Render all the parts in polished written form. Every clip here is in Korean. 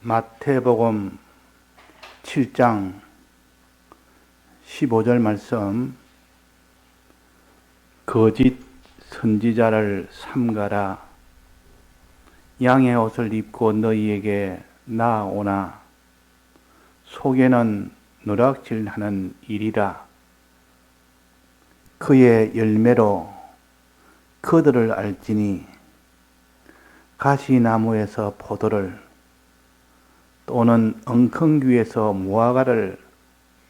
마태복음 7장 15절 말씀. 거짓 선지자를 삼가라. 양의 옷을 입고 너희에게 나아오나 속에는 누락질하는 일이라. 그의 열매로 그들을 알지니 가시나무에서 포도를 또는 엉겅귀에서 무화과를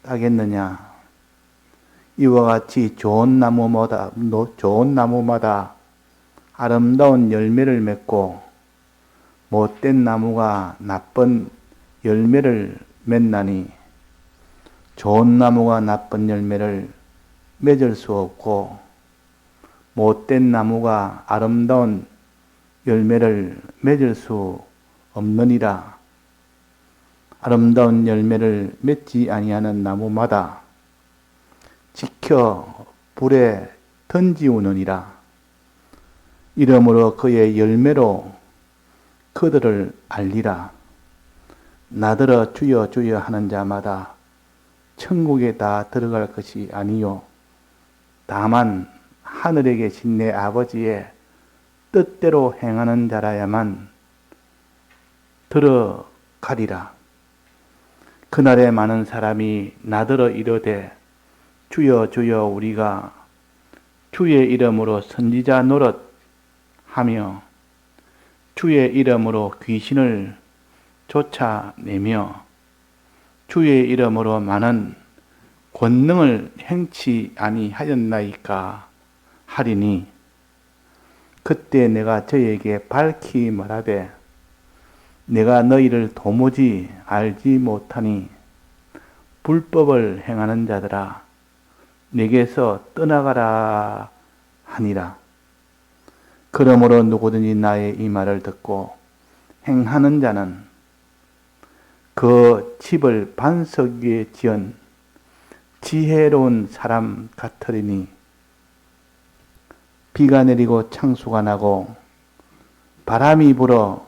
따겠느냐. 이와 같이 좋은 나무마다 아름다운 열매를 맺고 못된 나무가 나쁜 열매를 맺나니 좋은 나무가 나쁜 열매를 맺을 수 없고 못된 나무가 아름다운 열매를 맺을 수 없느니라. 아름다운 열매를 맺지 아니하는 나무마다 지켜 불에 던지우느니라. 이러므로 그의 열매로 그들을 알리라. 나더러 주여 주여 하는 자마다 천국에 다 들어갈 것이 아니요 다만 하늘에 계신 내 아버지의 뜻대로 행하는 자라야만 들어가리라. 그날에 많은 사람이 나더러 이르되 주여 주여 우리가 주의 이름으로 선지자 노릇 하며 주의 이름으로 귀신을 쫓아내며 주의 이름으로 많은 권능을 행치 아니하였나이까 하리니 그때 내가 저에게 밝히 말하되 내가 너희를 도무지 알지 못하니 불법을 행하는 자들아 내게서 떠나가라 하니라. 그러므로 누구든지 나의 이 말을 듣고 행하는 자는 그 집을 반석 위에 지은 지혜로운 사람 같으리니 비가 내리고 창수가 나고 바람이 불어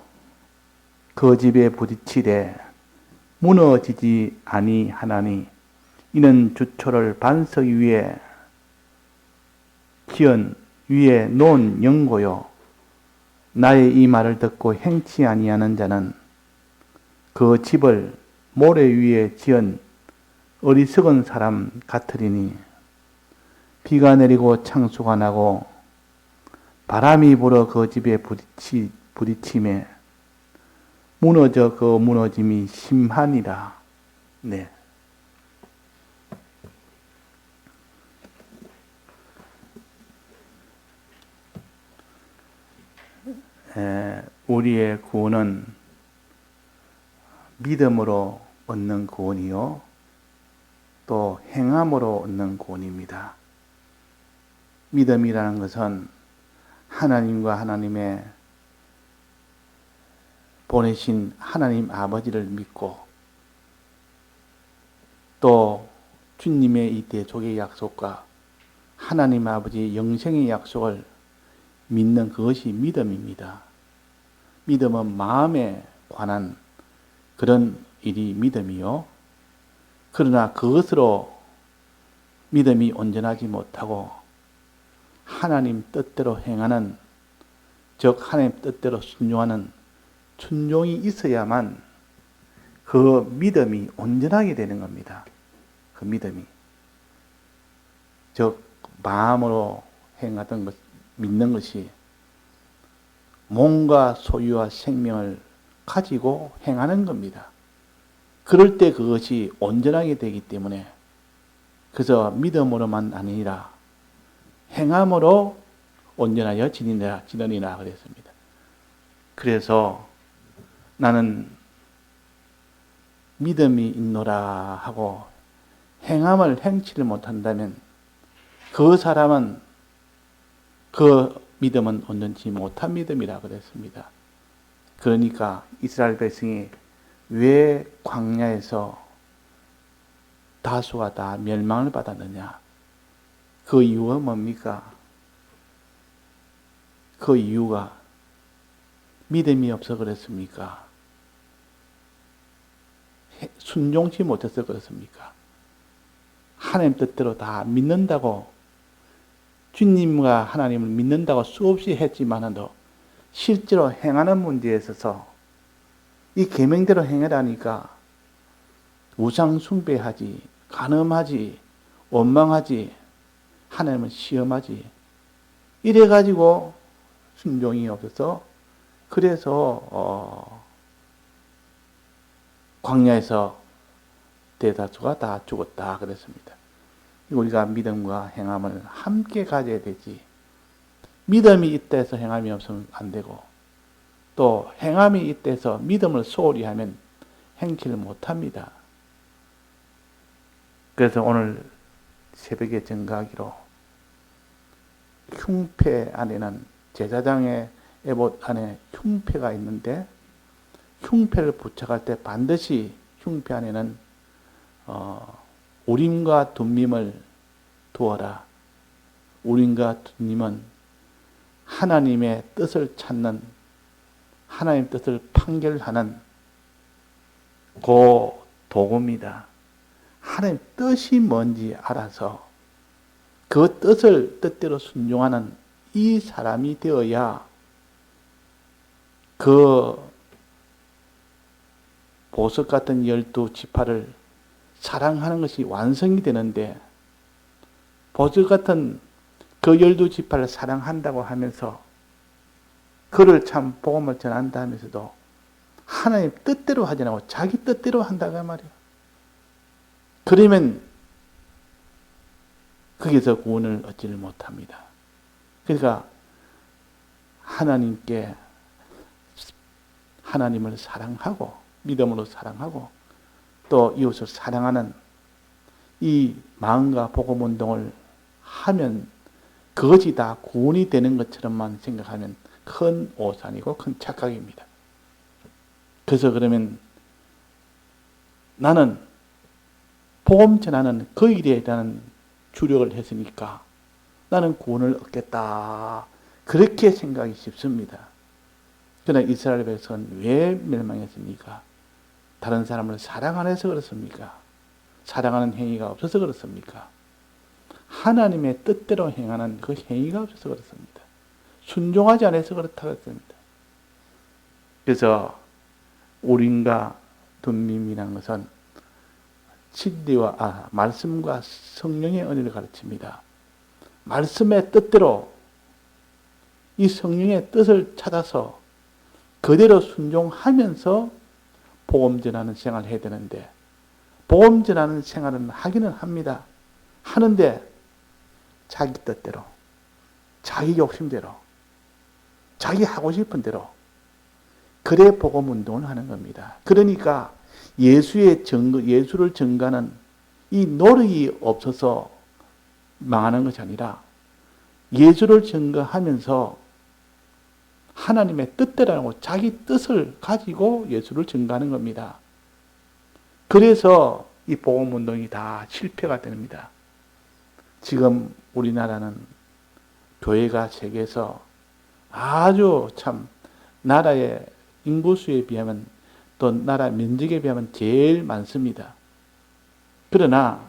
그 집에 부딪히되 무너지지 아니하나니 이는 주초를 반석 위에 지은 위에 놓은 연고요. 나의 이 말을 듣고 행치 아니하는 자는 그 집을 모래 위에 지은 어리석은 사람 같으리니 비가 내리고 창수가 나고 바람이 불어 그 집에 부딪힘에 무너져 그 무너짐이 심하니라. 네. 우리의 구원은 믿음으로 얻는 구원이요 또 행함으로 얻는 구원입니다. 믿음이라는 것은 하나님과 하나님의 보내신 하나님 아버지를 믿고 또 주님의 이 대속의 약속과 하나님 아버지의 영생의 약속을 믿는 그것이 믿음입니다. 믿음은 마음에 관한 그런 일이 믿음이요. 그러나 그것으로 믿음이 온전하지 못하고 하나님 뜻대로 행하는, 즉 하나님 뜻대로 순종하는 순종이 있어야만 그 믿음이 온전하게 되는 겁니다. 그 믿음이. 즉 마음으로 행하던 것, 믿는 것이 몸과 소유와 생명을 가지고 행하는 겁니다. 그럴 때 그것이 온전하게 되기 때문에 그래서 믿음으로만 아니라 행함으로 온전하여 지느니라 그랬습니다. 그래서 나는 믿음이 있노라 하고 행함을 행치를 못한다면 그 사람은 그 믿음은 온전치 못한 믿음이라 그랬습니다. 그러니까 이스라엘 백성이 왜 광야에서 다수가 다 멸망을 받았느냐? 그 이유가 뭡니까? 그 이유가 믿음이 없어 그랬습니까? 순종치 못해서 그렇습니까? 하나님 뜻대로 다 믿는다고, 주님과 하나님을 믿는다고 수없이 했지만도 실제로 행하는 문제에 있어서 이 계명대로 행하라니까 우상 숭배하지, 간음하지, 원망하지, 하나님은 시험하지, 이래가지고 순종이 없어서, 그래서 광야에서 대다수가 다 죽었다 그랬습니다. 우리가 믿음과 행함을 함께 가져야 되지, 믿음이 있다 해서 행함이 없으면 안 되고, 또 행함이 있다 해서 믿음을 소홀히 하면 행치를 못합니다. 그래서 오늘 새벽에 증거하기로 흉패 안에는, 제사장의 에봇 안에 흉패가 있는데, 흉패를 부착할 때 반드시 흉패 안에는 우림과 둠밈을 두어라. 우림과 둠밈은 하나님의 뜻을 찾는, 하나님의 뜻을 판결하는 그 도구입니다. 하나님 뜻이 뭔지 알아서 그 뜻대로 순종하는 이 사람이 되어야 그 보석 같은 12지파를 사랑하는 것이 완성이 되는데, 보석 같은 그 12지파를 사랑한다고 하면서 그를 참 복음을 전한다 하면서도 하나님 뜻대로 하지 않고 자기 뜻대로 한다고 말이에요. 그러면 거기서 구원을 얻지를 못합니다. 그러니까 하나님을 사랑하고 믿음으로 사랑하고 또 이웃을 사랑하는 이 마음과 복음 운동을 하면 그것이 다 구원이 되는 것처럼만 생각하면 큰 오산이고 큰 착각입니다. 그래서 그러면 나는 복음 전하는 그 일에 대한 주력을 했으니까 나는 구원을 얻겠다, 그렇게 생각이 쉽습니다. 그러나 이스라엘 백성은 왜 멸망했습니까? 다른 사람을 사랑 안 해서 그렇습니까? 사랑하는 행위가 없어서 그렇습니까? 하나님의 뜻대로 행하는 그 행위가 없어서 그렇습니다. 순종하지 않아서 그렇다고 했습니다. 그래서 우림과 둠밈이라는 것은 진리와 말씀과 성령의 은혜를 가르칩니다. 말씀의 뜻대로 이 성령의 뜻을 찾아서 그대로 순종하면서 복음 전하는 생활을 해야 되는데, 복음 전하는 생활은 하기는 합니다. 하는데 자기 뜻대로, 자기 욕심대로, 자기 하고 싶은 대로, 그래 복음 운동을 하는 겁니다. 그러니까 예수를 증거하는 이 노력이 없어서 망하는 것이 아니라 예수를 증거하면서 하나님의 뜻대로라고 자기 뜻을 가지고 예수를 증거하는 겁니다. 그래서 이 복음 운동이 다 실패가 됩니다. 지금 우리나라는 교회가 세계에서 아주 참 나라의 인구수에 비하면 또 나라 면적에 비하면 제일 많습니다. 그러나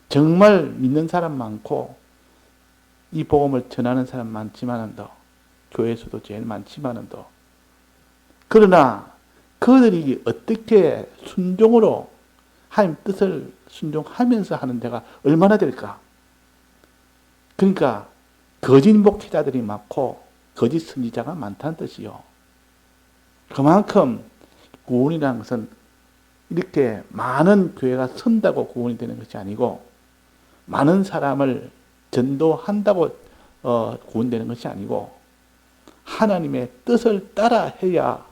정말 믿는 사람 많고 이 복음을 전하는 사람 많지만은도, 교회 수도 제일 많지만은도, 그러나 그들이 어떻게 순종으로 하나님 뜻을 순종하면서 하는 데가 얼마나 될까? 그러니까 거짓 목회자들이 많고 거짓 선지자가 많다는 뜻이요. 그만큼 구원이라는 것은 이렇게 많은 교회가 선다고 구원이 되는 것이 아니고, 많은 사람을 전도한다고 구원되는 것이 아니고, 하나님의 뜻을 따라 해야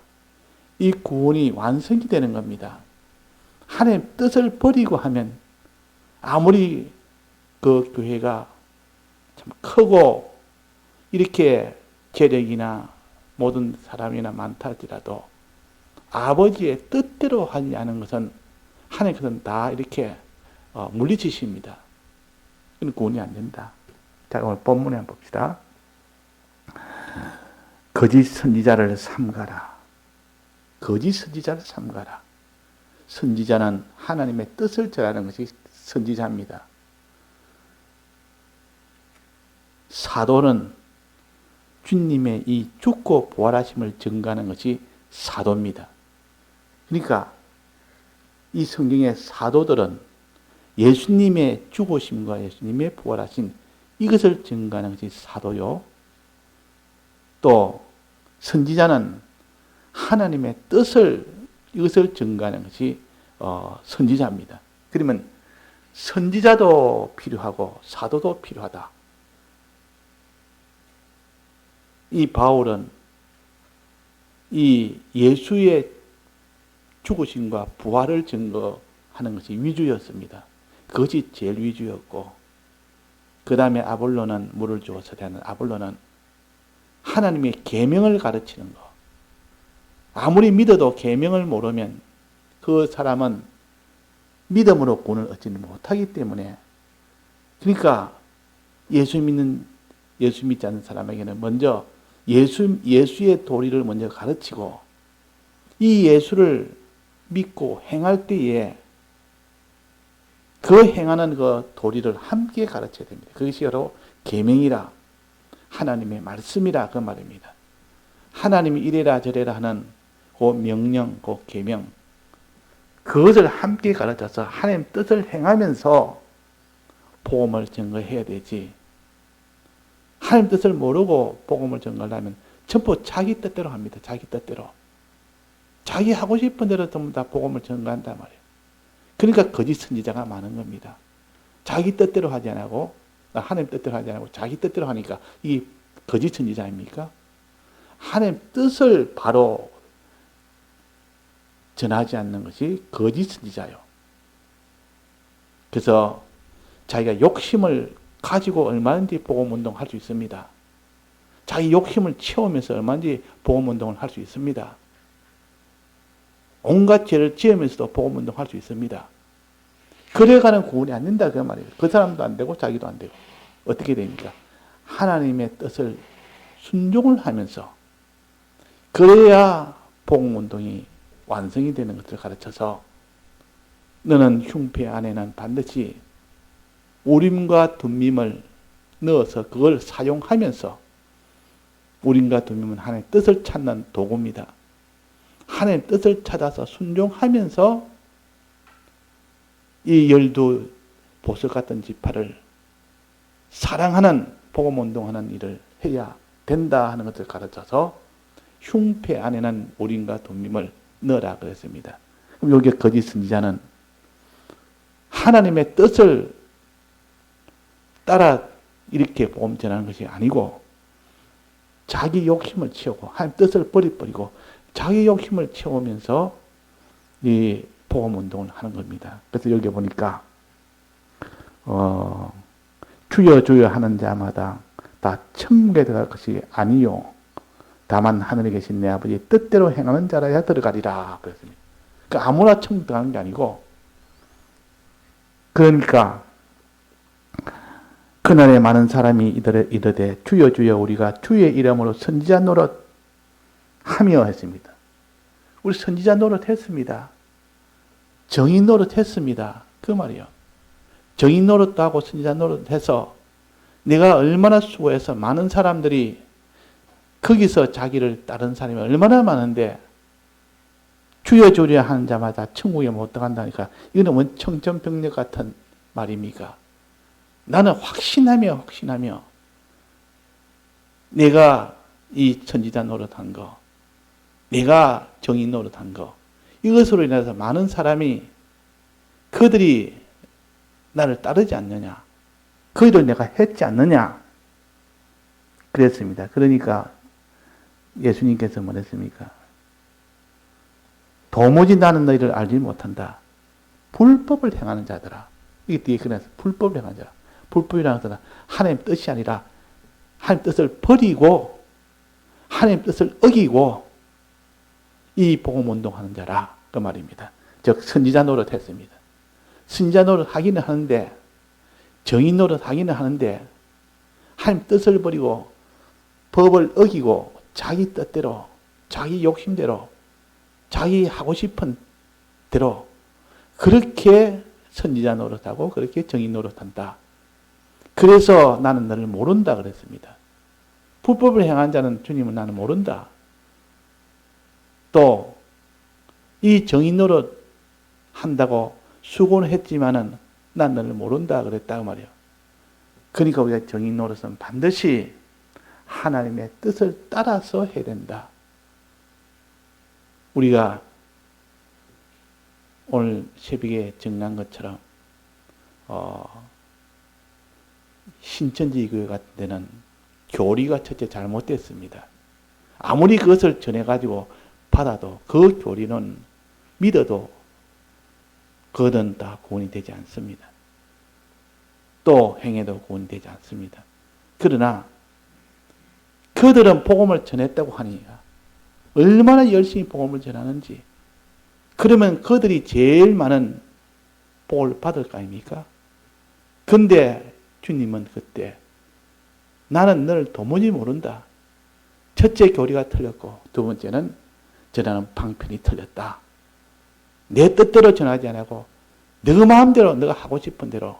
이 구원이 완성이 되는 겁니다. 하나님의 뜻을 버리고 하면 아무리 그 교회가 참 크고 이렇게 재력이나 모든 사람이나 많다 할지라도 아버지의 뜻대로 하지 않은 것은 하나님께서는 다 이렇게 물리치십니다. 그건 구원이 안 된다. 자, 오늘 본문에 한번 봅시다. 거짓 선지자를 삼가라. 거짓 선지자를 삼가라. 선지자는 하나님의 뜻을 전하는 것이 선지자입니다. 사도는 주님의 이 죽고 부활하심을 증거하는 것이 사도입니다. 그러니까 이 성경의 사도들은 예수님의 죽으심과 예수님의 부활하신 이것을 증거하는 것이 사도요. 또 선지자는 하나님의 뜻을 이것을 증거하는 것이 선지자입니다. 그러면 선지자도 필요하고 사도도 필요하다. 이 바울은 이 예수의 죽으심과 부활을 증거하는 것이 위주였습니다. 그것이 제일 위주였고, 그 다음에 아볼로는 물을 주어서 되는 아볼로는 하나님의 계명을 가르치는 것. 아무리 믿어도 계명을 모르면 그 사람은 믿음으로 구원을 얻지 못하기 때문에, 그러니까 예수 믿지 않는 사람에게는 먼저 예수의 도리를 먼저 가르치고, 이 예수를 믿고 행할 때에 그 행하는 그 도리를 함께 가르쳐야 됩니다. 그것이 바로 계명이라, 하나님의 말씀이라 그 말입니다. 하나님이 이래라 저래라 하는 그 명령, 그 계명, 그것을 함께 가르쳐서 하나님 뜻을 행하면서 복음을 증거해야 되지. 하나님 뜻을 모르고 복음을 증거하려면 전부 자기 뜻대로 합니다. 자기 뜻대로. 자기 하고 싶은 대로 전부 다 복음을 증거한단 말이에요. 그러니까 거짓 선지자가 많은 겁니다. 자기 뜻대로 하지 않고, 하나님 뜻대로 하지 않고 자기 뜻대로 하니까 이게 거짓 선지자입니까? 하나님 뜻을 바로 전하지 않는 것이 거짓 선지자요. 그래서 자기가 욕심을 가지고 얼마든지 복음운동 할 수 있습니다. 자기 욕심을 채우면서 얼마든지 복음운동을 할 수 있습니다. 온갖 죄를 지으면서도 복음운동 할 수 있습니다. 그래가는 구원이 안 된다 그 말이에요. 그 사람도 안 되고 자기도 안 되고. 어떻게 됩니까? 하나님의 뜻을 순종을 하면서, 그래야 복음운동이 완성이 되는 것을 가르쳐서, 너는 흉패 안에는 반드시 우림과 둠밈을 넣어서 그걸 사용하면서, 우림과 둠밈은 하나님의 뜻을 찾는 도구입니다. 하나님의 뜻을 찾아서 순종하면서 이 12 보석 같은 지파를 사랑하는 복음운동하는 일을 해야 된다 하는 것을 가르쳐서 흉패 안에는 우림과 둠밈을 넣으라 그랬습니다. 그럼 여기에 거짓 선지자는 하나님의 뜻을 따라 이렇게 복음 전하는 것이 아니고, 자기 욕심을 채우고 하나님 뜻을 버리고 자기 욕심을 채우면서 이 복음 운동을 하는 겁니다. 그래서 여기 보니까 주여 주여 하는 자마다 다 천국에 들어갈 것이 아니요 다만 하늘에 계신 내 아버지의 뜻대로 행하는 자라야 들어가리라 그랬습니다. 그러니까 아무나 천국 들어가는 게 아니고, 그러니까 그날에 많은 사람이 이르되 주여 주여 우리가 주의 이름으로 선지자 노릇 하며 했습니다. 우리 선지자 노릇 했습니다. 정의 노릇 했습니다. 그 말이요. 정의 노릇도 하고 선지자 노릇 해서 내가 얼마나 수고해서 많은 사람들이 거기서 자기를 따른 사람이 얼마나 많은데 주여 주여 하는 자마다 천국에 못 들어간다니까 이거는 원 청천벽력 같은 말입니까? 나는 확신하며 내가 이 선지자 노릇한 거, 내가 정의 노릇한 거, 이것으로 인해서 많은 사람이 그들이 나를 따르지 않느냐, 그 일을 내가 했지 않느냐 그랬습니다. 그러니까 예수님께서 뭐랬습니까? 도무지 나는 너희를 알지 못한다. 불법을 행하는 자들아. 이게 뒤에 그래서 불법을 행하는 자라. 불법이라는 것은 하나님 뜻이 아니라 하나님 뜻을 버리고 하나님 뜻을 어기고 이 복음 운동하는 자라 그 말입니다. 즉 선지자 노릇 했습니다. 선지자 노릇 하기는 하는데, 정의 노릇 하기는 하는데 하나님 뜻을 버리고 법을 어기고 자기 뜻대로 자기 욕심대로 자기 하고 싶은 대로 그렇게 선지자 노릇하고 그렇게 정의 노릇한다. 그래서 나는 너를 모른다 그랬습니다. 불법을 행한 자는 주님은 나는 모른다. 또 이 정의 노릇 한다고 수고는 했지만은 난 너를 모른다 그랬다고 말이에요. 그러니까 우리가 정의 노릇은 반드시 하나님의 뜻을 따라서 해야 된다. 우리가 오늘 새벽에 정한 것처럼 신천지 교회 같은 데는 교리가 첫째 잘못됐습니다. 아무리 그것을 전해가지고 받아도 그 교리는 믿어도 그것은 다 구원이 되지 않습니다. 또 행해도 구원이 되지 않습니다. 그러나 그들은 복음을 전했다고 하니 얼마나 열심히 복음을 전하는지, 그러면 그들이 제일 많은 복을 받을 거 아닙니까? 근데 주님은 그때 나는 너를 도무지 모른다. 첫째 교리가 틀렸고 두 번째는 전하는 방편이 틀렸다. 내 뜻대로 전하지 않고 너 마음대로 너가 하고 싶은 대로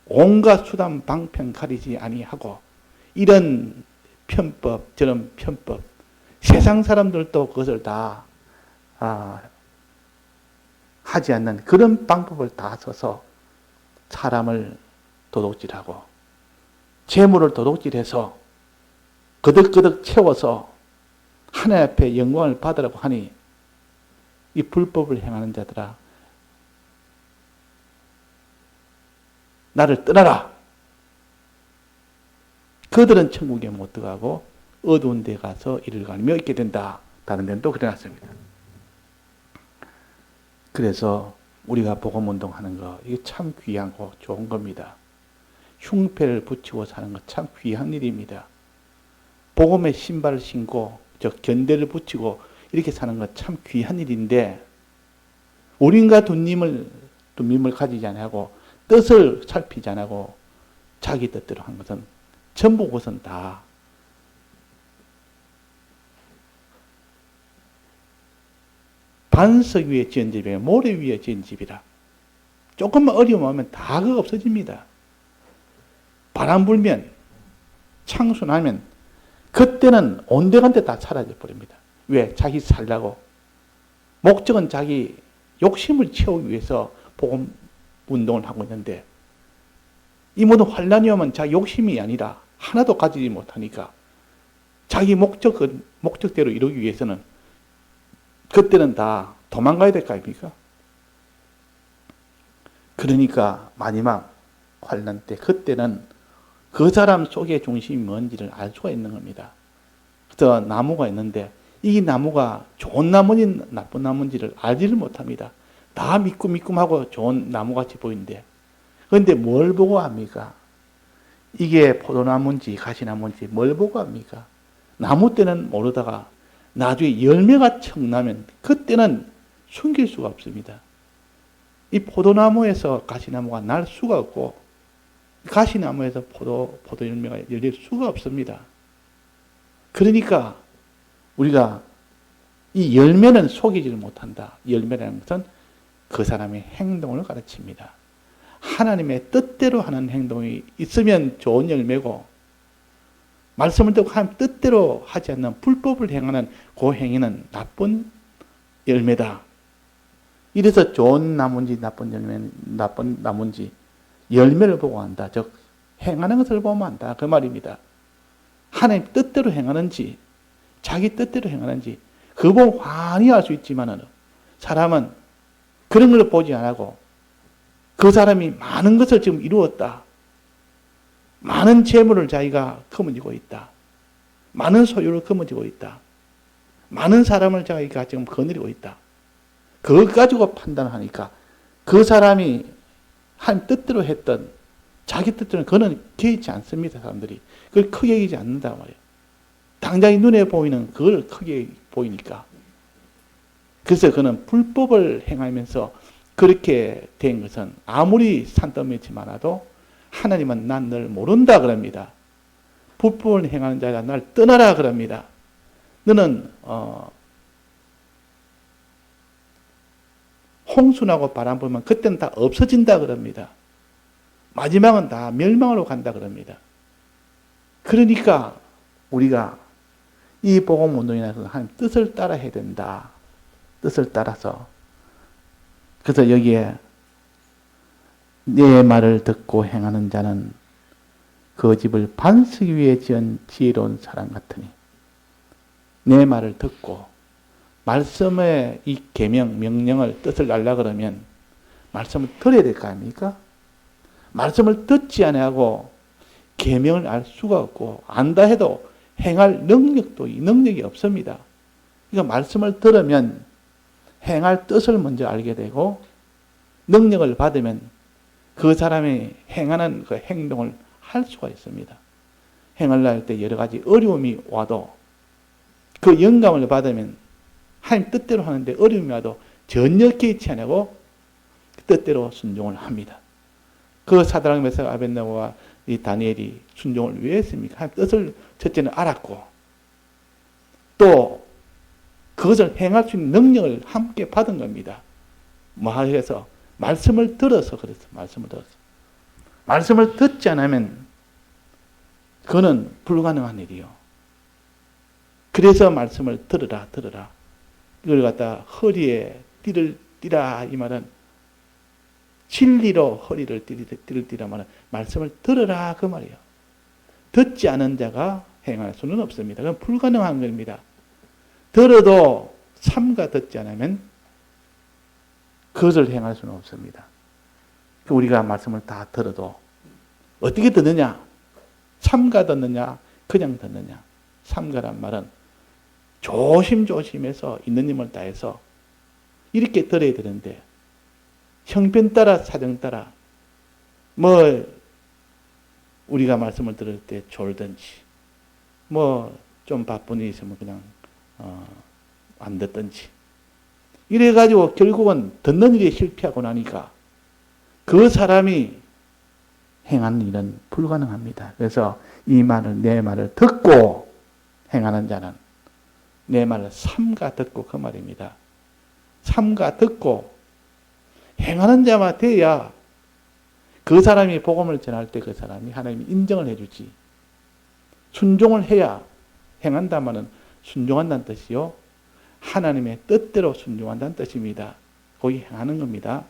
온갖 수단 방편 가리지 아니하고 이런 편법 저런 편법 세상 사람들도 그것을 다 하지 않는 그런 방법을 다 써서 사람을 도둑질하고 재물을 도둑질해서 거득거득 채워서 하나님 앞에 영광을 받으라고 하니 이 불법을 행하는 자들아 나를 떠나라. 그들은 천국에 못 들어가고 어두운 데 가서 이를 가리며 있게 된다. 다른 데는 또 그래놨습니다. 그래서 우리가 복음운동하는 거 이게 참 귀하고 좋은 겁니다. 흉패를 붙이고 사는 거 참 귀한 일입니다. 복음의 신발을 신고 견대를 붙이고 이렇게 사는 건 참 귀한 일인데 우린가 둔림을 가지지 않고 뜻을 살피지 않고 자기 뜻대로 한 것은 전부 그것은 다 반석 위에 지은 집이에요. 모래 위에 지은 집이라. 조금만 어려움 오면 다 그거 없어집니다. 바람 불면 창수 나면 그때는 온데간데 다 사라져 버립니다. 왜? 자기 살라고. 목적은 자기 욕심을 채우기 위해서 복음 운동을 하고 있는데 이 모든 환란이 오면 자기 욕심이 아니라 하나도 가지지 못하니까 자기 목적대로 이루기 위해서는 그때는 다 도망가야 될 거 아닙니까? 그러니까 마지막 환란 때 그때는 그 사람 속의 중심이 뭔지를 알 수가 있는 겁니다. 그래서 나무가 있는데 이 나무가 좋은 나무인지 나쁜 나무인지를 알지를 못합니다. 다 미꾸미꾸하고 좋은 나무같이 보이는데 그런데 뭘 보고 압니까? 이게 포도나무인지 가시나무인지 뭘 보고 압니까? 나무 때는 모르다가 나중에 열매가 척 나면 그때는 숨길 수가 없습니다. 이 포도나무에서 가시나무가 날 수가 없고 가시나무에서 포도 열매가 열릴 수가 없습니다. 그러니까 우리가 이 열매는 속이지를 못한다. 열매라는 것은 그 사람의 행동을 가르칩니다. 하나님의 뜻대로 하는 행동이 있으면 좋은 열매고 말씀을 듣고 하나님 뜻대로 하지 않는 불법을 행하는 그 행위는 나쁜 열매다. 이래서 좋은 나무인지 나쁜 나무인지 열매를 보고 한다. 즉 행하는 것을 보면 한다. 그 말입니다. 하나님 뜻대로 행하는지 자기 뜻대로 행하는지 그거 보면 환히 알 수 있지만 사람은 그런 걸 보지 않고 그 사람이 많은 것을 지금 이루었다. 많은 재물을 자기가 거머쥐고 있다. 많은 소유를 거머쥐고 있다. 많은 사람을 자기가 지금 거느리고 있다. 그걸 가지고 판단하니까 그 사람이 하나님 뜻대로 했던 자기 뜻대로는 그는 개의치 않습니다. 사람들이. 그걸 크게 여기지 않는다 말이에요. 당장이 눈에 보이는 그걸 크게 보이니까. 그래서 그는 불법을 행하면서 그렇게 된 것은 아무리 산더미치 많아도 하나님은 난 널 모른다 그럽니다. 불법을 행하는 자가 날 떠나라 그럽니다. 너는 홍수나고 바람 불면 그때는 다 없어진다 그럽니다. 마지막은 다 멸망으로 간다 그럽니다. 그러니까 우리가 이 복음 운동에 대해서 하나님 뜻을 따라 해야 된다. 뜻을 따라서. 그래서 여기에 내 말을 듣고 행하는 자는 그 집을 반석 위에 지은 지혜로운 사람 같으니, 내 말을 듣고 말씀의 이 계명, 명령을 뜻을 알라 그러면 말씀을 들어야 될 거 아닙니까? 말씀을 듣지 아니하고 계명을 알 수가 없고, 안다 해도 행할 능력이 없습니다. 그러니까 말씀을 들으면 행할 뜻을 먼저 알게 되고, 능력을 받으면 그 사람이 행하는 그 행동을 할 수가 있습니다. 행하려 할 때 여러 가지 어려움이 와도 그 영감을 받으면 하나님 뜻대로 하는데 어려움이 와도 전혀 개의치 않고 뜻대로 순종을 합니다. 그 사드락 메삭 아벳네고와 이 다니엘이 순종을 왜 했습니까? 하나님 뜻을 첫째는 알았고, 또 그것을 행할 수 있는 능력을 함께 받은 겁니다. 뭐 해서 말씀을 들어서 그랬어. 말씀을 듣지 않으면 그거는 불가능한 일이요. 그래서 말씀을 들으라. 이걸 갖다 허리에 띠를 띠라 이 말은 진리로 허리를 띠라 말은 말씀을 들으라 그 말이에요. 듣지 않은 자가 행할 수는 없습니다. 그건 불가능한 겁니다. 들어도 삼가 듣지 않으면 그것을 행할 수는 없습니다. 우리가 말씀을 다 들어도 어떻게 듣느냐? 삼가 듣느냐? 그냥 듣느냐? 삼가란 말은 조심조심해서 있는 힘을 다해서 이렇게 들어야 되는데, 형편 따라 사정 따라 우리가 말씀을 들을 때 졸든지 좀 바쁜 일이 있으면 그냥 안 듣든지 이래가지고 결국은 듣는 일에 실패하고 나니까 그 사람이 행하는 일은 불가능합니다. 그래서 내 말을 듣고 행하는 자는 내 말을 삼가 듣고 그 말입니다. 삼가 듣고 행하는 자만 돼야 그 사람이 복음을 전할 때 그 사람이 하나님이 인정을 해주지. 순종을 해야, 행한다마는 순종한다는 뜻이요. 하나님의 뜻대로 순종한다는 뜻입니다. 거기 행하는 겁니다.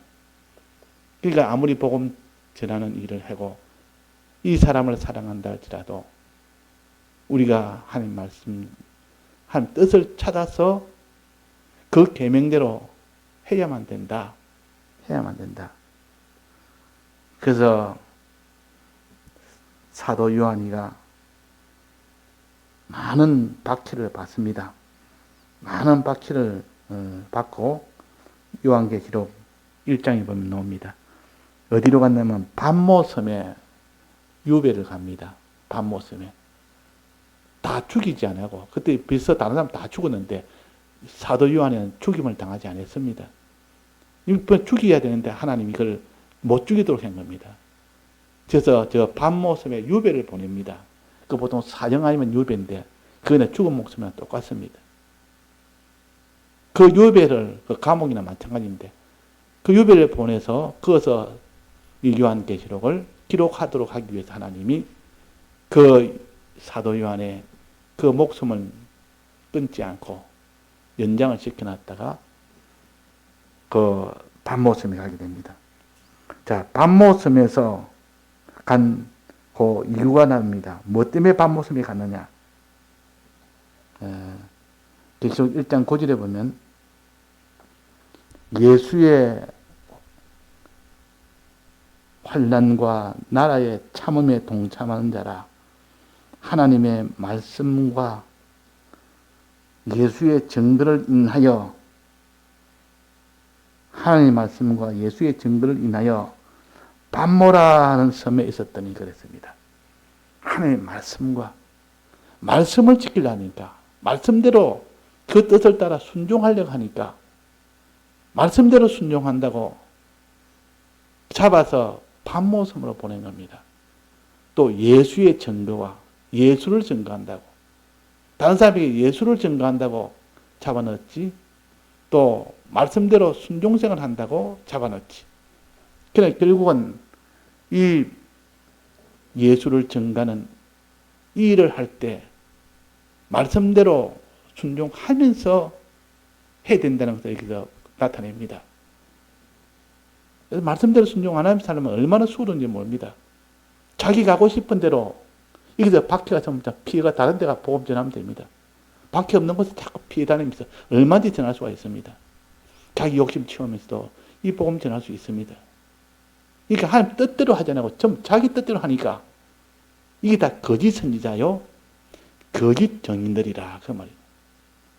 그러니까 아무리 복음 전하는 일을 하고 이 사람을 사랑한다 할지라도 우리가 하나님 말씀, 하나님 뜻을 찾아서 그 계명대로 해야만 된다. 그래서 사도 요한이가 많은 박해를 받습니다. 많은 박해를 받고 요한계시록 1장에 보면 나옵니다. 어디로 갔냐면 반모섬에 유배를 갑니다. 반모섬에. 다 죽이지 않고, 그때 벌써 다른 사람 다 죽었는데 사도 요한은 죽임을 당하지 않았습니다. 죽여야 되는데 하나님 이걸 못 죽이도록 한 겁니다. 그래서 저 반모섬에 유배를 보냅니다. 그 보통 사형 아니면 유배인데 그거는 죽은 목숨이랑 똑같습니다. 그 유배를, 그 감옥이나 마찬가지인데 그 유배를 보내서 그것을 이 요한계시록을 기록하도록 하기 위해서 하나님이 그 사도 요한의 그 목숨을 끊지 않고 연장을 시켜놨다가 그 반모섬에 가게 됩니다. 자, 반모섬에서 간 그 이유가 납니다. 뭐 때문에 반모섬에 갔느냐? 계시록 1장 9절에 보면 예수의 환난과 나라의 참음에 동참하는 자라 하나님의 말씀과 예수의 증거를 인하여 하나님의 말씀과 예수의 증거를 인하여 반모라는 섬에 있었더니 그랬습니다. 하나님의 말씀과 말씀을 지키려니까 말씀대로 그 뜻을 따라 순종하려고 하니까 말씀대로 순종한다고 잡아서 반모섬으로 보낸 겁니다. 또 예수의 증거와 예수를 증거한다고, 다른 사람에게 예수를 증거한다고 잡아넣었지 또 말씀대로 순종생을 한다고 잡아넣지. 그러나 결국은 이 예수를 전가는 이 일을 할 때 말씀대로 순종하면서 해야 된다는 것을 여기서 나타냅니다. 그래서 말씀대로 순종 안 하는 사람은 얼마나 수월한지 모릅니다. 자기 가고 싶은 대로 여기서 박해가 전부터 피해가 다른 데가 복음 전하면 됩니다. 박해 없는 곳에 자꾸 피해 다니면서 얼마든지 전할 수가 있습니다. 자기 욕심 치우면서도 이 복음 전할 수 있습니다. 그러니까 하나님 뜻대로 하지 않고 좀 자기 뜻대로 하니까 이게 다 거짓 선지자요, 거짓 증인들이라 그 말이에요.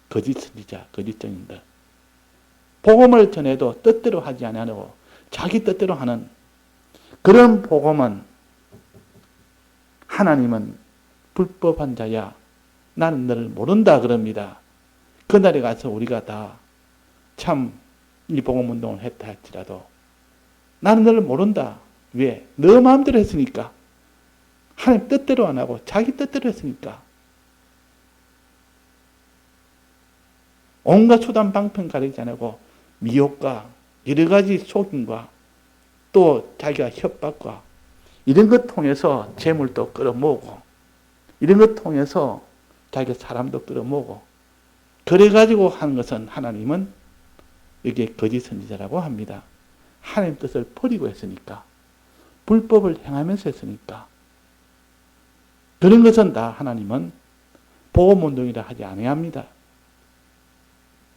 거짓 선지자, 거짓 증인들. 복음을 전해도 뜻대로 하지 않고 자기 뜻대로 하는 그런 복음은 하나님은 불법한 자야, 나는 너를 모른다 그럽니다. 그날에 가서 우리가 다 참 이 복음 운동을 했다 할지라도 나는 너를 모른다. 왜? 너 마음대로 했으니까. 하나님 뜻대로 안 하고 자기 뜻대로 했으니까. 온갖 수단 방편 가리지 않고 미혹과 여러 가지 속임과 또 자기가 협박과 이런 것 통해서 재물도 끌어모으고 이런 것 통해서 자기가 사람도 끌어모으고 그래가지고 하는 것은 하나님은 이게 거짓 선지자라고 합니다. 하나님 뜻을 버리고 했으니까 불법을 행하면서 했으니까 그런 것은 다 하나님은 복음운동이라 하지 아니합니다.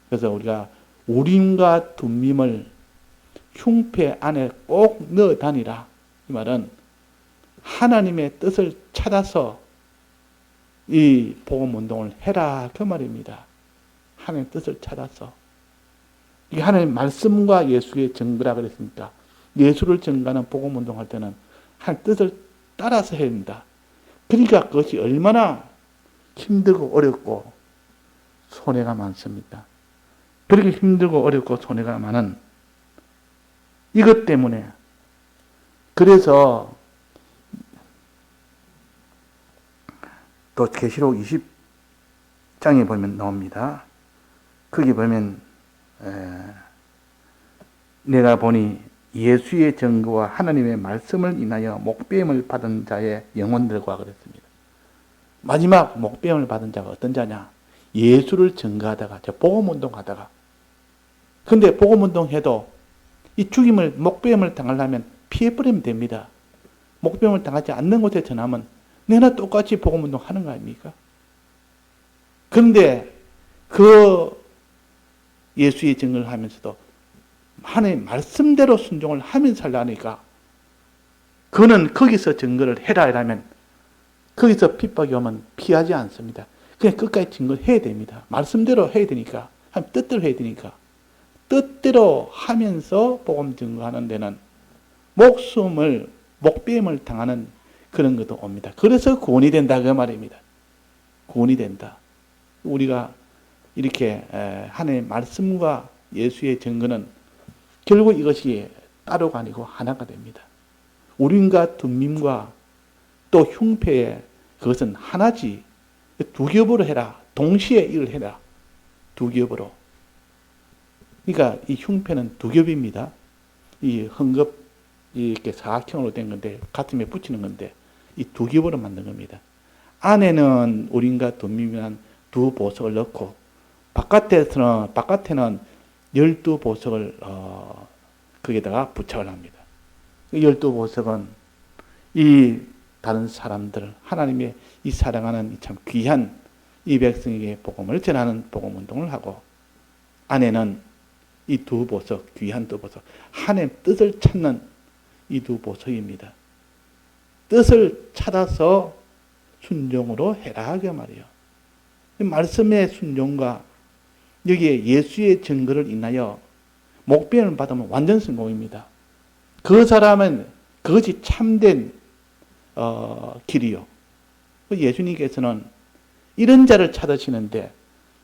그래서 우리가 우림과 둠밈을 흉패 안에 꼭 넣어 다니라. 이 말은 하나님의 뜻을 찾아서 이 복음운동을 해라 그 말입니다. 하나님의 뜻을 찾아서. 이게 하나님의 말씀과 예수의 증거라 그랬으니까 예수를 증거하는 복음운동할 때는 하나님의 뜻을 따라서 해야 된다. 그러니까 그것이 얼마나 힘들고 어렵고 손해가 많습니다. 그렇게 힘들고 어렵고 손해가 많은 이것 때문에 그래서 또 계시록 20장에 보면 나옵니다. 거기 보면 내가 보니 예수의 증거와 하나님의 말씀을 인하여 목배임을 받은 자의 영혼들과 그랬습니다. 마지막 목배임을 받은 자가 어떤 자냐? 예수를 증거하다가 복음운동하다가 근데 복음운동해도 이 죽임을 목배임을 당하려면 피해버리면 됩니다. 목배임을 당하지 않는 곳에 전하면 내나 똑같이 복음운동 하는 거 아닙니까? 그런데 그 예수의 증거를 하면서도 하나님의 말씀대로 순종을 하면서 살라니까 그는 거기서 증거를 해라 이라면 거기서 핍박이 오면 피하지 않습니다. 그냥 끝까지 증거를 해야 됩니다. 말씀대로 해야 되니까 하나님 뜻대로 해야 되니까 뜻대로 하면서 복음 증거하는 데는 목숨을 목배임을 당하는 그런 것도 옵니다. 그래서 구원이 된다 그 말입니다. 구원이 된다. 우리가 이렇게 하나님의 말씀과 예수의 증거는 결국 이것이 따로가 아니고 하나가 됩니다. 우림과 둠밈과 또 흉패에 그것은 하나지. 두 겹으로 해라. 동시에 일을 해라. 두 겹으로. 그러니까 이 흉패는 두 겹입니다. 이 헝겊 이렇게 사각형으로 된 건데 가슴에 붙이는 건데 이 두 겹으로 만든 겁니다. 안에는 우림과 둠밈이란 두 보석을 넣고 바깥에는 12보석을 거기다가 부착을 합니다. 12보석은 이 다른 사람들, 하나님의 이 사랑하는 이 참 귀한 이 백성에게 복음을 전하는 복음 운동을 하고 안에는 이 두 보석, 귀한 두 보석, 하나님의 뜻을 찾는 이 두 보석입니다. 뜻을 찾아서 순종으로 해라 그 말이에요. 말씀의 순종과 여기에 예수의 증거를 인하여 목배임을 받으면 완전 성공입니다. 그 사람은 그것이 참된 길이요. 예수님께서는 이런 자를 찾으시는데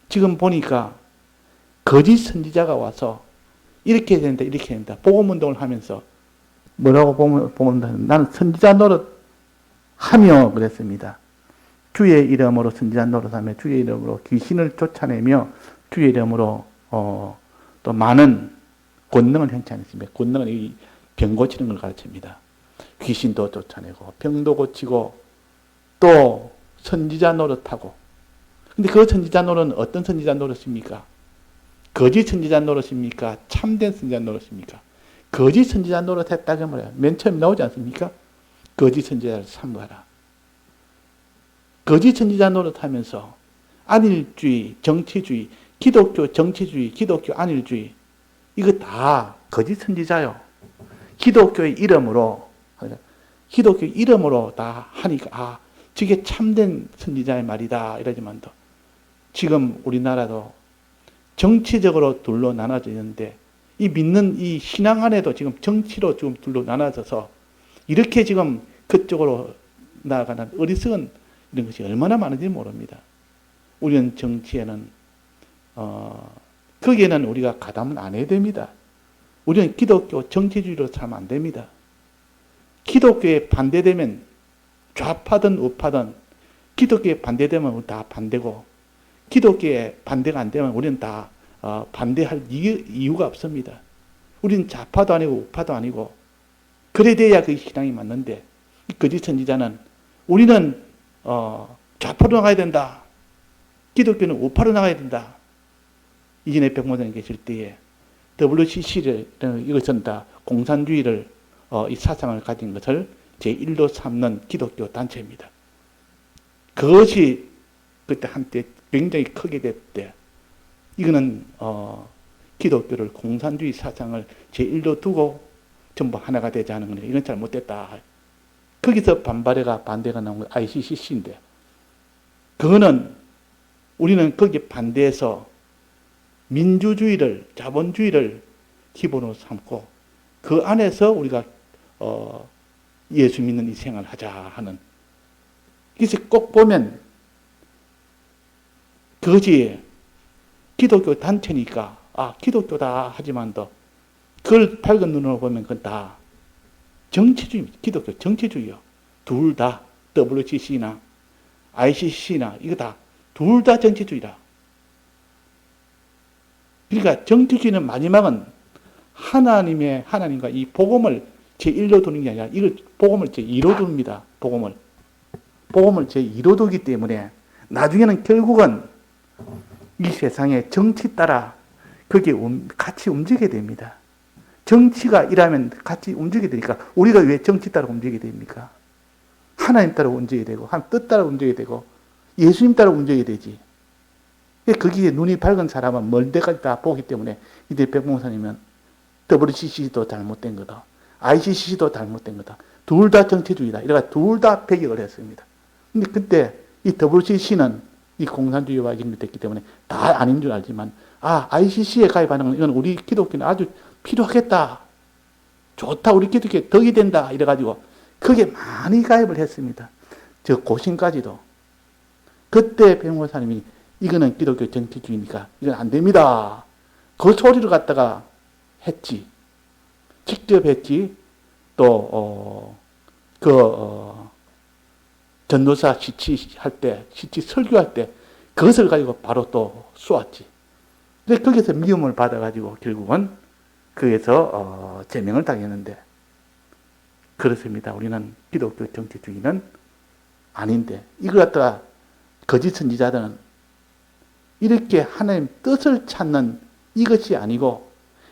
지금 보니까 거짓 선지자가 와서 이렇게 해야 된다, 이렇게 해야 된다. 복음운동을 하면서 뭐라고 보면 나는 선지자 노릇하며 그랬습니다. 주의 이름으로 선지자 노릇하며 주의 이름으로 귀신을 쫓아내며 주의 이름으로 또 많은 권능을 행치 않습니까? 권능은 이 병 고치는 걸 가르칩니다. 귀신도 쫓아내고 병도 고치고 또 선지자 노릇하고. 근데 그 선지자 노릇은 어떤 선지자 노릇입니까? 거짓 선지자 노릇입니까? 참된 선지자 노릇입니까? 거짓 선지자 노릇했다고 말해요. 맨 처음 나오지 않습니까? 거짓 선지자를 삼가라. 거짓 선지자 노릇하면서 안일주의, 정치주의, 기독교 정치주의, 기독교 안일주의 이거 다 거짓 선지자요. 기독교의 이름으로 다 하니까 저게 참된 선지자의 말이다 이러지만도 지금 우리나라도 정치적으로 둘로 나눠져 있는데 이 믿는 이 신앙 안에도 지금 정치로 지금 둘로 나눠져서 이렇게 지금 그쪽으로 나아가는 어리석은 이런 것이 얼마나 많은지 모릅니다. 우리는 정치에는 거기에는 우리가 가담은 안 해야 됩니다. 우리는 기독교 정치주의로 살면 안 됩니다. 기독교에 반대되면 좌파든 우파든 기독교에 반대되면 다 반대고 기독교에 반대가 안 되면 우리는 다 반대할 이유가 없습니다. 우리는 좌파도 아니고 우파도 아니고 그래 돼야 그 신앙이 맞는데 이 거짓 선지자는 우리는 좌파로 나가야 된다. 기독교는 우파로 나가야 된다. 이전에 백모장이 계실 때에 WCC를 이것은 다 공산주의를 이 사상을 가진 것을 제1로 삼는 기독교 단체입니다. 그것이 그때 한때 굉장히 크게 됐대. 이거는 기독교를 공산주의 사상을 제1로 두고 전부 하나가 되지 않은 거네. 이건 잘못됐다. 거기서 반대가 나온 건 ICCC인데 그거는 우리는 거기에 반대해서 민주주의를 자본주의를 기본으로 삼고 그 안에서 우리가 예수 믿는 이 생활을 하자 하는 그래서 꼭 보면 그것이 기독교 단체니까 기독교다 하지만도 그걸 밝은 눈으로 보면 그건 다 정치주의입니다. 기독교 정치주의요. 둘 다 WCC나 ICC나 이거 다 둘 다 정치주의다. 그러니까 정치주의는 마지막은 하나님과 이 복음을 제1로 두는 게 아니라 이걸 복음을 제2로 둡니다. 복음을 제2로 두기 때문에 나중에는 결국은 이 세상의 정치 따라 거기에 같이 움직이게 됩니다. 정치가 일하면 같이 움직이게 되니까 우리가 왜 정치 따라 움직이게 됩니까? 하나님 따라 움직이게 되고 하나님 뜻 따라 움직이게 되고 예수님 따라 움직이게 되지. 거기에 눈이 밝은 사람은 멀 때까지 다 보기 때문에 이제 백봉사님은 WCC도 잘못된 거다. ICC도 잘못된 거다. 둘 다 정치주의다. 이래가 둘 다 배격을 했습니다. 근데 그때 이 WCC는 이 공산주의와 연결됐기 때문에 다 아닌 줄 알지만 ICC에 가입하는 건 이건 우리 기독교는 아주 필요하겠다. 좋다. 우리 기독교에 덕이 된다. 이래가지고 거기에 많이 가입을 했습니다. 저 고신까지도. 그때 백목사님이 이거는 기독교 정치주의니까 이건 안 됩니다. 그 소리를 갖다가 했지. 직접 했지. 또 전도사 시치할 때, 시치 설교할 때 그것을 가지고 바로 또 쏘았지. 근데 거기서 미움을 받아가지고 결국은 거기서 제명을 당했는데 그렇습니다. 우리는 기독교 정치주의는 아닌데 이걸 갖다가 거짓 선지자들은 이렇게 하나님 뜻을 찾는 이것이 아니고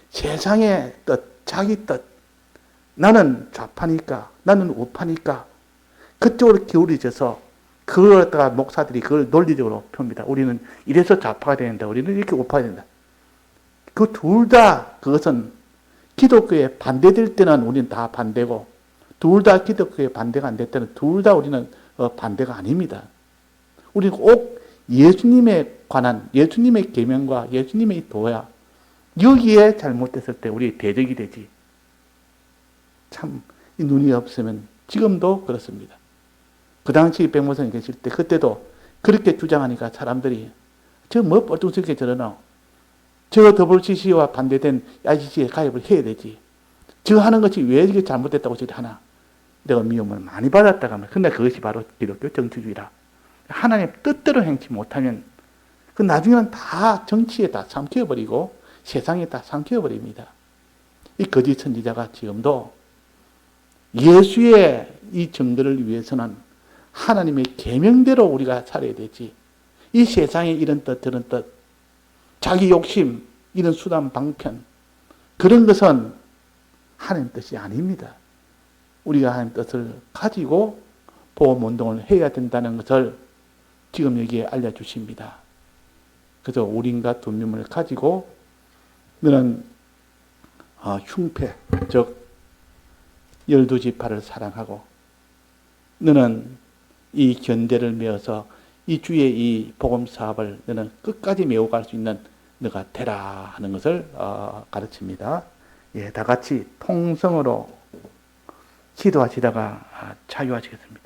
세상의 뜻, 자기 뜻, 나는 좌파니까, 나는 우파니까 그쪽으로 기울어져서 그걸 갖다가 목사들이 그걸 논리적으로 펴니다. 우리는 이래서 좌파가 된다. 우리는 이렇게 우파가 된다. 그 둘 다 그것은 기독교에 반대될 때는 우리는 다 반대고 둘 다 기독교에 반대가 안 될 때는 둘 다 우리는 반대가 아닙니다. 우리는 꼭 예수님에 관한 예수님의 계명과 예수님의 도야 여기에 잘못됐을 때 우리 대적이 되지. 참 이 눈이 없으면 지금도 그렇습니다. 그 당시 백모선이 계실 때 그때도 그렇게 주장하니까 사람들이 저 뭐 뻘뚱스럽게 저러나 저 WCC와 반대된 ICC에 가입을 해야 되지. 저 하는 것이 왜 이게 잘못됐다고 저리 하나. 내가 미움을 많이 받았다가 하면 근데 그것이 바로 기독교 정치주의라. 하나님 뜻대로 행치 못하면 그 나중에는 다 정치에 다 삼켜버리고 세상에 다 삼켜버립니다. 이 거짓 선지자가 지금도 예수의 이 증거를 위해서는 하나님의 계명대로 우리가 살아야 되지. 이 세상에 이런 뜻 저런 뜻, 자기 욕심, 이런 수단 방편, 그런 것은 하나님 뜻이 아닙니다. 우리가 하나님 뜻을 가지고 보험운동을 해야 된다는 것을 지금 여기에 알려주십니다. 그래서 우린과 두뮴을 가지고 너는 흉패, 즉 12지파를 사랑하고 너는 이 견대를 메어서 이 주의 이 복음 사업을 너는 끝까지 메워갈 수 있는 너가 되라 하는 것을 가르칩니다. 예, 다 같이 통성으로 기도하시다가 자유하시겠습니다.